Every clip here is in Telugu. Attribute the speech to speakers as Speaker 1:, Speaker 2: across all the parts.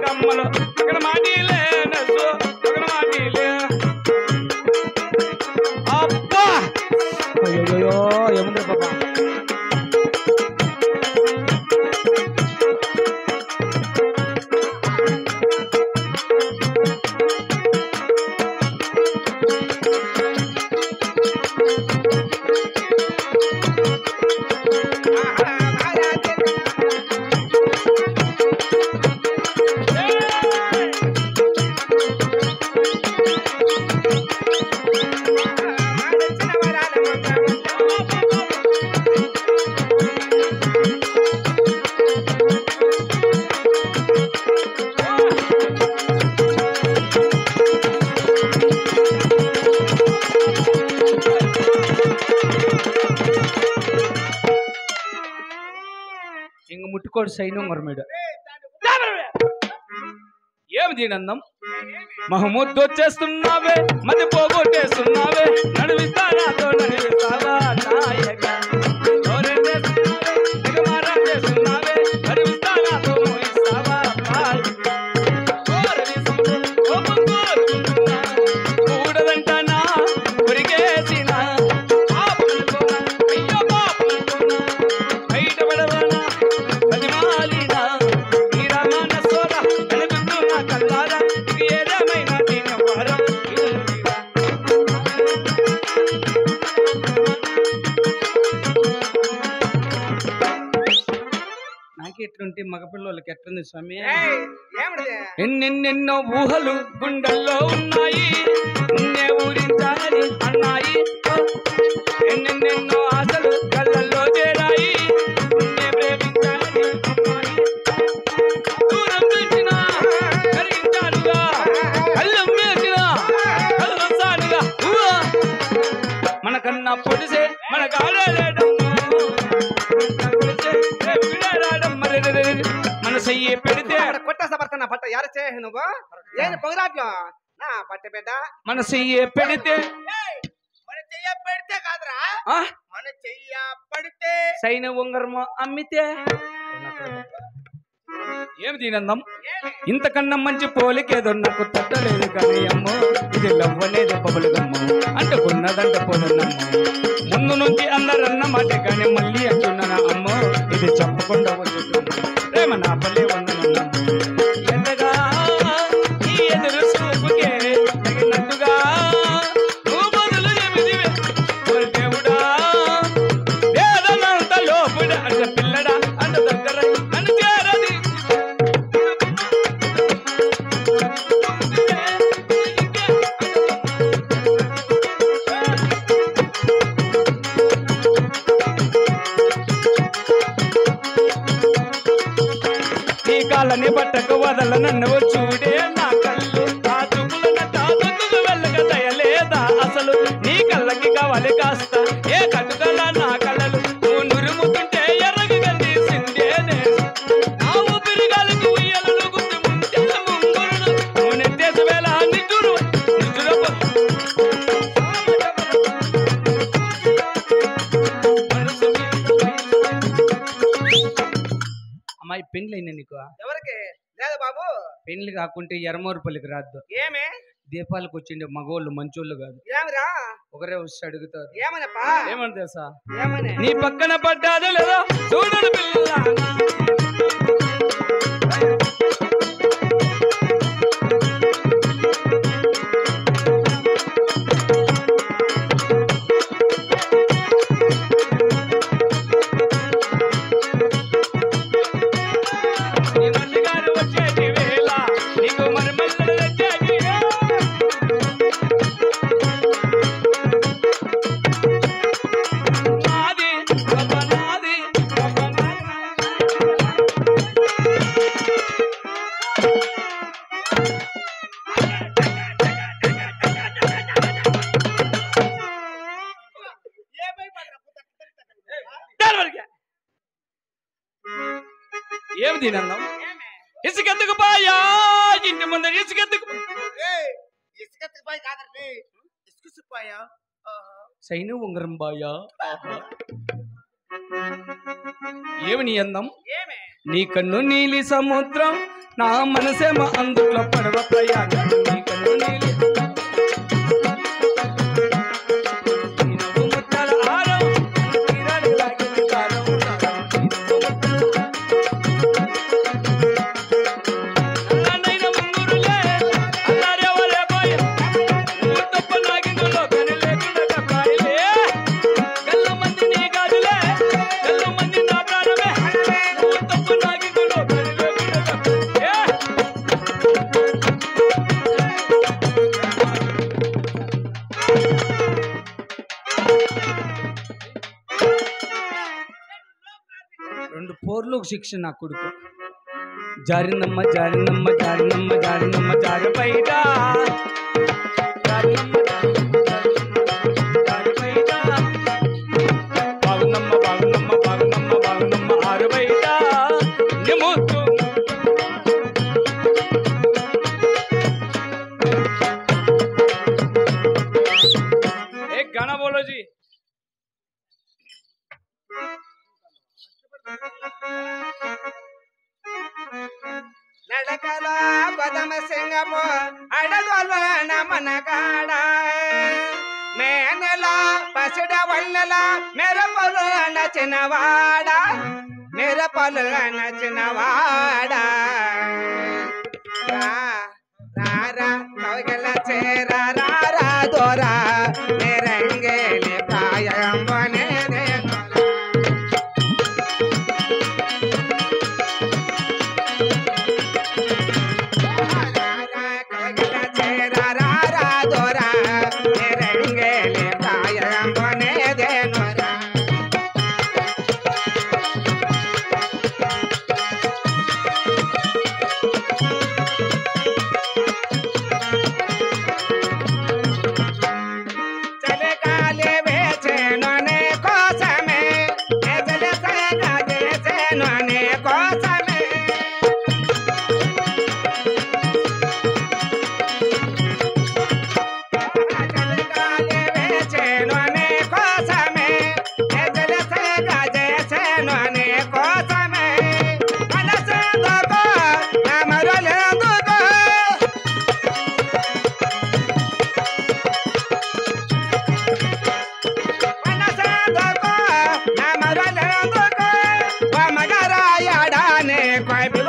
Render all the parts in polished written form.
Speaker 1: గమ్మలు అక్కడ మాటిలే నసు అక్కడ మాటిలే అబ్బా అయ్యో ఏముంది పాప ముట్టుకోడు సైన్యం మీరు ఏమి దీనందం మహమూద్ వచ్చేస్తున్నావే మధ్య పోగొట్టేస్తున్నావే నడివిస్తా నాతో నడివిస్తావా నాయక చేస్తున్నావే నడివిస్తా నాతో మోయిస్తావా కూడదంటానా ఉరిగేసిన ఎట్లుంటే మగపిల్లలకి ఎట్లుంది స్వామి ఎన్నెన్నెన్నో ఊహలు గుండెల్లో ఉన్నాయి నిన్నే ఊరించాలని అన్నాయి ఎన్నెన్నెన్నో ఆశలు కళ్ళల్లో చేరాయి నిన్నే ప్రేమించాలని అమ్మాయి దూరం పెట్టినా కరిగించానుగా కళ్ళం వేసినా కళ్ళొస్తానుగా మనకన్నా పొడిసే మన కాడలేడం మన చెయ్యి పెడితే
Speaker 2: కొట్టేసబడుతున్నా బట్ట యారు చేయ నువ్వు ఏం పొగరాట్లో నా బట్ట బిడ్డ
Speaker 1: మన చెయ్యి పెడితే
Speaker 2: మన చెయ్య పెడితే కాదురా మన చెయ్య పడితే
Speaker 1: సైన ఉంగరము అమ్మితే ఏమి దీనందం ఇంతకన్నా మంచి పోలికేదో నాకు తట్టలేదు కానీ అమ్మో ఇది లవ్వలేదు పబులుగమ్మ అంటుకున్నదంట పోనున్నమ్మ ముందు నుంచి అందరన్న మాట కానీ మళ్ళీ అంటున్నాను అమ్మో ఇది చెప్పకుండా వచ్చుతున్నా ప్రేమ నా పల్లె వందనమ్మ ఎంతగా ఈ ఎదురు చూపుకే తగినట్టుగా నువ్వు బదులు చెబిదివే దేవుడా వేదనంత లోపుడా అంటే పిల్లడా అంత దగ్గర నన్ను చేరది కాలని పట్టకు వదల నన్ను చూడే నా కళ్ళు ఆ చూపుల తాదుకు వెళ్ళక దయలేదా అసలు నీ కళ్ళకి కావాలి కాస్త ఏ కట్టుకల నా కళ్ళలు నువ్వు నురుముతుంటే ఎర్రగి గందీసిందే నా ఊపిరిగాలకు ఉయ్యలను గుర్తు ముంటే ముంగురుడు నువ్వు నెట్టేసి వేళ నిజురు అమ్మాయి పెండ్లైనా నీకు
Speaker 2: ఎవరికి లేదు బాబు
Speaker 1: పెండ్లి కాకుంటే ఎర్రమోరుపల్లికి రాద్దు
Speaker 2: ఏమే
Speaker 1: దీపాలకు వచ్చిండే మగోళ్ళు మంచోళ్ళు కాదు
Speaker 2: ఏమిరా
Speaker 1: ఒకరే వచ్చి అడుగుతారు
Speaker 2: ఏమనప్పా
Speaker 1: ఏమని తెలుసా
Speaker 2: ఏమని
Speaker 1: నీ పక్కన పడ్డాదో లేదో చూడడు పిల్ల ఏమి తినన్నాం ఇసుకెత్తుకు పాయా ఇంటి ముందు ఇసుకెత్తుకు
Speaker 2: ఇసుకెత్తుకుపోయి కాదండి ఇసుకుసిపోయా
Speaker 1: సైను ఉంగరం బాయా ఏమి నీ అందం నీ కన్ను నీలి సముద్రం నా మనసేమో అందులో పడవ ప్రయాణం నీ కన్ను నీలి ముత్యాల హారం తీరాడు లాగింది కాలం అల్లనైన ముంగురులే అల్లారెవరే పోయ నువ్వు తప్ప నాగిందులో కని లేకుండా కప్పాయిలే గల్ల మంది నీ గాజులే గల్ల మంది నా ప్రాణమే నువ్వు తప్ప నాగిందులో కని లేకుండా కప్పాయిలే రెండు పోర్లు శిక్ష నా కొడుకు జారినమ్మ జారినమ్మ జారినమ్మ జారినమ్మ జారి బయట జారినమ్మ జారి బయట బాగునమ్మ బాగునమ్మ బాగునమ్మ బాగునమ్మ ఆరు బయట నిముత్తు एक गाना बोलो जी
Speaker 2: నడకల పదమ సింగము అడగొల నమనగాడ మేనెల పసిడ వల్లెల మెరపలు నచినవాడ మెరపలు నచినవాడ రారా కౌగల చేర రారా దోరా మెరంగేలి ప్రాయం వనేదే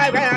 Speaker 2: Bye.